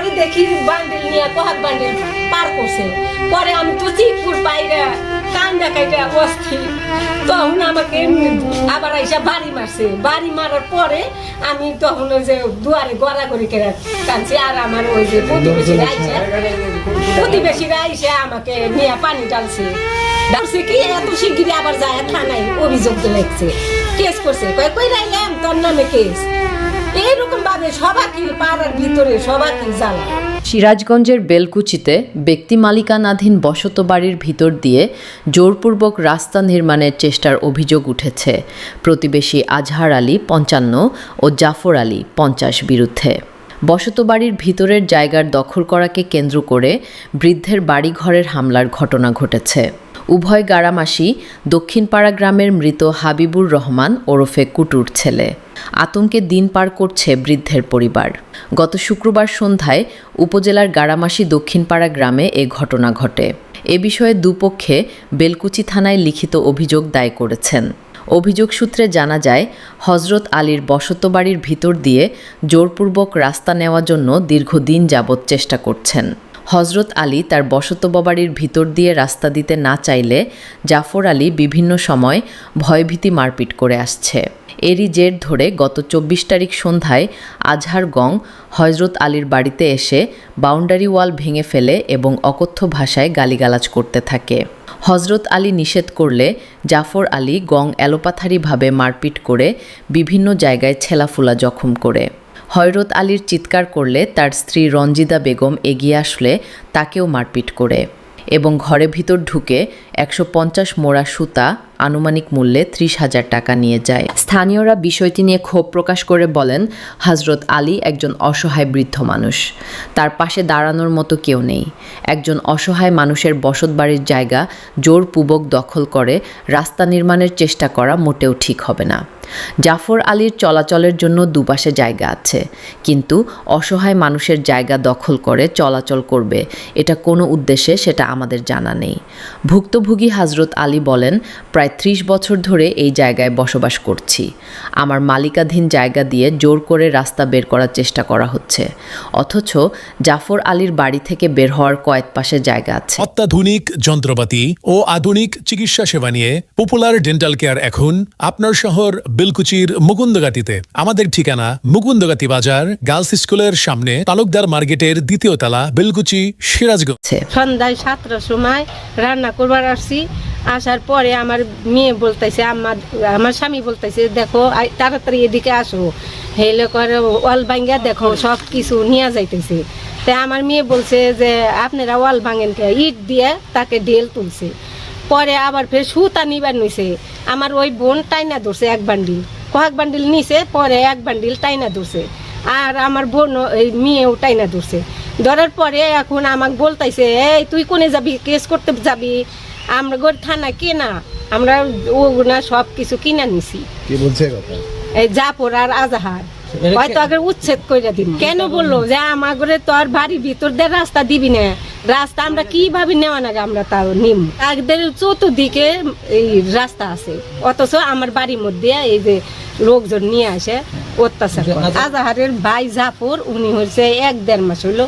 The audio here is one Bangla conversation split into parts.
পরে দেখি বান্ডিল নিয়ে কোহাক বান্ডিল পার করছে। পরে আমি তো চিপুর পাইরা কান্দা কাইটা অস্থির। তখন আমাকে আবার আইসা বাড়ি মারছে। বাড়ি মারার পরে আমি তখন ওই যে দুয়ারে গড়াগড়ি করে কাঁদছি। আর আমার ওই যে প্রতিবেশীরা আইসে আমাকে নিয়ে পানি ডালছে। ডালছে কি এত শিগগিরি আবার যায় থানায় অভিযোগ দিয়েছে, কেস করছে। কই রাইলাম তোর নামে কেস। এইরকম ভাবে সবাইকে পাড়ার ভিতরে সবাইকে জ্বালা। সিরাজগঞ্জের বেলকুচিতে ব্যক্তি মালিকানাধীন বসত বাড়ির ভিতর দিয়ে জোরপূর্বক রাস্তা নির্মাণের চেষ্টার অভিযোগ উঠেছে প্রতিবেশী আজহার আলী ৫৫ ও জাফর আলী ৫০ বিরুদ্ধে। বসত বাড়ির ভিতরের জায়গার দখল করাকে কেন্দ্র করে বৃদ্ধের বাড়িঘরের হামলার ঘটনা ঘটেছে। উভয় গাড়ামাসি দক্ষিণপাড়া গ্রামের মৃত হাবিবুর রহমান ওরফে কুটুর ছেলে। আতঙ্কে দিন পার করছে বৃদ্ধের পরিবার। গত শুক্রবার সন্ধ্যায় উপজেলার গাড়ামাসি দক্ষিণপাড়া গ্রামে এ ঘটনা ঘটে। এ বিষয়ে দুপক্ষে বেলকুচি থানায় লিখিত অভিযোগ দায় করেছেন। অভিযোগ সূত্রে জানা যায়, হজরত আলীর বসতবাড়ির ভিতর দিয়ে জোরপূর্বক রাস্তা নেওয়ার জন্য দীর্ঘদিন যাবৎ চেষ্টা করছেন। হজরত আলী তার বসতবাড়ির ভিতর দিয়ে রাস্তা দিতে না চাইলে জাফর আলী বিভিন্ন সময় ভয়ভীতি মারপিট করে আসছে। এরই জের ধরে গত ২৪ তারিখ সন্ধ্যায় আজহার গং হজরত আলীর বাড়িতে এসে বাউন্ডারি ওয়াল ভেঙে ফেলে এবং অকথ্য ভাষায় গালিগালাজ করতে থাকে। হজরত আলী নিষেধ করলে জাফর আলী গং এলোপাথারিভাবে মারপিট করে বিভিন্ন জায়গায় ছেলাফুলা জখম করে। হযরত আলীর চিৎকার করলে তার স্ত্রী রঞ্জিদা বেগম এগিয়ে আসলে তাকেও মারপিট করে এবং ঘরে ভিতর ঢুকে ১৫০ মোড়া সুতা আনুমানিক মূল্যে ৩০,০০০ টাকা নিয়ে যায়। স্থানীয়রা বিষয়টি নিয়ে ক্ষোভ প্রকাশ করে বলেন, হযরত আলী একজন অসহায় বৃদ্ধ মানুষ, তার পাশে দাঁড়ানোর মতো কেউ নেই। একজন অসহায় মানুষের বসতবাড়ির জায়গা জোরপূর্বক দখল করে রাস্তা নির্মাণের চেষ্টা করা মোটেও ঠিক হবে না। জাফর আলীর চলাচলের জন্য দুপাশে জায়গা আছে, কিন্তু অসহায় মানুষের জায়গা দখল করে চলাচল করবে এটা কোনো উদ্দেশ্যে সেটা আমাদের জানা নেই। ভুক্তভোগী হযরত আলী বলেন, প্রায় ৩০ বছর ধরে এই জায়গায় বসবাস করছি। আমার মালিকাধীন জায়গা দিয়ে জোর করে রাস্তা বের করার চেষ্টা করা হচ্ছে, অথচ জাফর আলীর বাড়ি থেকে বের হওয়ার কয়েক পাশে জায়গা আছে। অত্যাধুনিক যন্ত্রপাতি ও আধুনিক চিকিৎসা সেবা নিয়ে পপুলার ডেন্টাল কেয়ার এখন আপনার শহর বেলকুচির মুকুন্দগাতিতে। আমাদের ঠিকানা মুকুন্দগাতি বাজার, গার্লস স্কুলের সামনে, তালুকদার মার্কেটের ২য় তলা, বেলকুচি, সিরাজগঞ্জ। সন্ধ্যায় ৭টার সময় রান্না করবার আসছি। আসার পরে আমার মেয়ে বলতেছে, আমার স্বামী বলতেছে, দেখো তাড়াতাড়ি এদিকে আসো, হেলে করে ওয়াল ভাঙ্গা দেখো সব কিছু নিয়ে যাইতেছে। তাই আমার মেয়ে বলছে যে আপনারা ওয়াল ভাঙেন কে, ইট দিয়ে তাকে ঢেল তুলছে। পরে আবার ফের সুতা নিবার নিছে। আমার ওই বোন টাইনা ধরছে এক বান্ডিল, কয়েক বান্ডিল নিছে, পরে এক বান্ডিল টাইনা ধরছে। আর আমার বোন ওই মেয়েও টাইনা ধরছে। ধরার পরে এখন আমাকে বলতেছে, এই তুই কোনে যাবি, কেস করতে যাবি? আমরা গোর থানা কেনা, আমরা ওগুলা সব কিছু কিনা নিছি। কি বলছে কথা? এই জাফর আর আজহার হয়তো আগে উচ্ছেদ করে দিন। কেন বললো যে আমাকে তোর বাড়ির ভিতর দিয়ে রাস্তা দিবি না, রাস্তা আমরা কিভাবে নেওয়া না, আমরা তাও নিম। তাদের চতুর্দিকে এই রাস্তা আছে, অথচ আমার বাড়ির মধ্যে এই যে লোকজন নিয়ে আসে অত্যাচার করে। আজহারের ভাই জাফর উনি হচ্ছে ১-১.৫ মাস হলো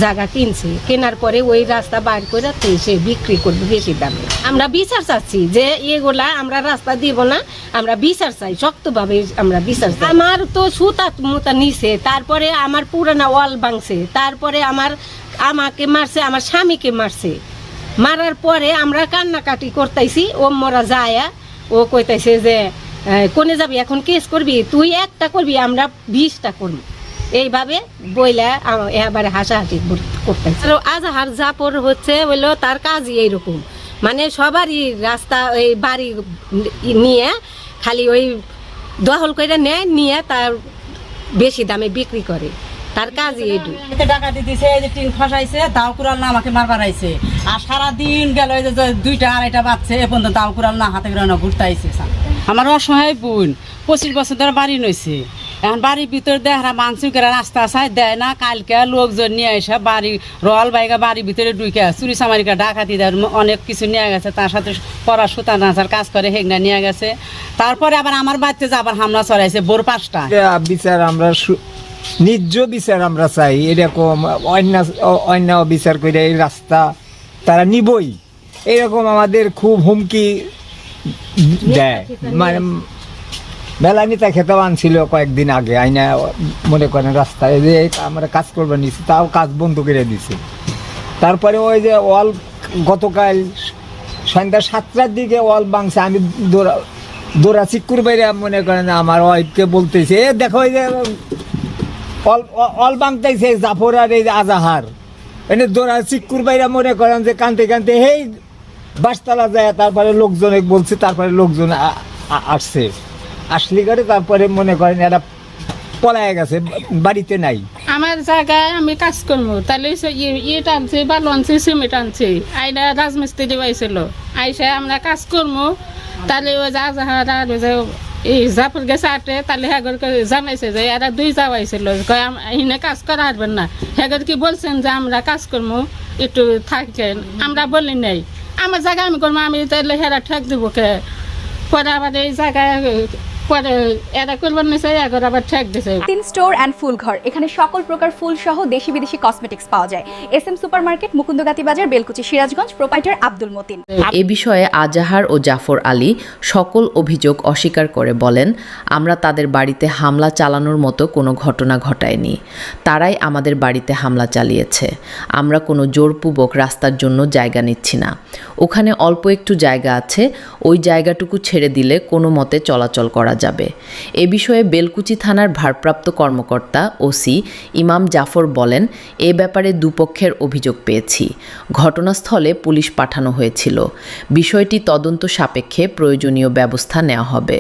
জায়গা কিনছে, কেনার পরে ওই রাস্তা বার করে সে বিক্রি করবে বেশি দামে। আমরা বিচার চাচ্ছি যে এগুলা আমরা রাস্তা দিব না, আমরা বিচার চাই, শক্তভাবে আমরা বিচার চাই। আমার তো সুতা মুতা নিছে, তারপরে আমার পুরানা ওয়াল ভাঙছে, তারপরে আমাকে মারছে, আমার স্বামীকে মারছে। মারার পরে আমরা কান্নাকাটি করতেছি। ও মরা যায়, ও কইতেছে যে কোনে যাবি, এখন কেস করবি, তুই একটা করবি, আমরা 20টা করবি। এইভাবে বইলা এবারে হাসাহাসি করতেছে। আজহার জাফর হচ্ছে হইলো তার কাজই এইরকম, মানে সবারই রাস্তা ওই বাড়ি নিয়ে খালি ওই দখল করে নেয়, নিয়ে তার বেশি দামে বিক্রি করে, তার কাজই এইটু। ডাকাতি দিছে, এই যে টিন ফসাইছে, দাও কুড়াল না আমাকে মারবার আইছে। আর সারাদিন গেল এই যে 2টা 2:30 বাজছে, এ পর্যন্ত দাও কুড়াল না হাতে করে না ঘুরতে আইছে। আমার অসহায় বোন 25 বছর ধরে বাড়ি নইছে, এখন বাড়ির ভিতর দেহরা মানসিক করে রাস্তা চাই দেয় না। কালকে লোকজন নিয়ে এসে বাড়ি রল বাইকা বাড়ির ভিতরে ঢুকে চুরি চামারিকা ডাকাতি দেয়, অনেক কিছু নিয়ে গেছে, তার সাথে পড়া সুতা নাচার কাজ করে হেগনা নিয়ে গেছে। তারপরে আবার আমার বাড়িতে যে আবার হামলা চড়াইছে ভোর 5টা। বিচার আমরা ন্যায্য বিচার আমরা চাই। এরকম অন্যায় বিচার করে এই রাস্তা তারা নিবই, এরকম আমাদের খুব হুমকি দেয়। মানে মেলা নেতা খেতে আনছিল কয়েকদিন আগে, আইনা মনে করেন রাস্তায় যে আমরা কাজ করবার নিচ্ছি, তাও কাজ বন্ধ করে দিছে। তারপরে ওই যে ওয়াল গতকাল সন্ধ্যা 7টার দিকে ওয়াল ভাঙছে, আমি দৌড়া চিকুর বাইরে মনে করেন আমার ওয়াইফকে বলতেছে, দেখো ওই যে অল ভাঙতেছে জাফর আর এই যে আজাহার, এনে দৌড়া চিকুর বাইরে মনে করেন যে কানতে কানতে হেই বাসতলা যায়। তারপরে লোকজনে বলছে, তারপরে লোকজন আসছে, আসলি করে তারপরে মনে করেন এরা পলায় গেছে, বাড়িতে নাই। আমার জায়গায় আমি কাজ করবো, তাহলে ইয়ে টানছে, বালু আনছে, সিমেন্ট আনছে, আইনা রাজমিস্ত্রি পাইছিল, আইসা আমরা কাজ করবো। তাহলে ওই যে আজাহার আর ওই যে এই জাফর গেছে আটে, তাহলে হ্যাগর জানাইছে যে এরা 2 যাওয়াইছিল, এখানে কাজ করা হারবেন না। হ্যাগর কি বলছেন যে আমরা কাজ করবো, একটু থাকেন। আমরা বলি নাই, আমার জায়গায় আমি করবো, আমি তাহলে হেরা ঠেক দেবো কে? পরে আবার এই জায়গায় পরে এরা করবার নিছে, এখন আবার ঠেক দিছে। তিন স্টোর অ্যান্ড ফুল ঘর, এখানে সকল প্রকার ফুল সহ দেশি বিদেশি কসমেটিক্স পাওয়া যায়। SM সুপারমার্কেট, মুকুন্দগাতি বাজার, বেলকুচি, সিরাজগঞ্জ। প্রোপাইটার আব্দুল মতিন। এ বিষয়ে আজাহার ও জাফর আলী সকল অভিযোগ অস্বীকার করে বলেন, আমরা তাদের বাড়িতে হামলা চালানোর মতো কোনো ঘটনা ঘটায়নি, তারাই আমাদের বাড়িতে হামলা চালিয়েছে। আমরা কোনো জোরপূর্বক রাস্তার জন্য জায়গা নিচ্ছি না, ওখানে অল্প একটু জায়গা আছে, ওই জায়গাটুকু ছেড়ে দিলে কোনো মতে চলাচল করা যাবে। এ বিষয়ে বেলকুচি থানার ভারপ্রাপ্ত কর্মকর্তা ওসি ইমাম জাফর বলেন, এ ব্যাপারে দুপক্ষের অভিযোগ পেয়েছি, ঘটনাস্থলে পুলিশ পাঠানো হয়েছিল, বিষয়টি তদন্ত সাপেক্ষে প্রয়োজনীয় ব্যবস্থা নেওয়া হবে।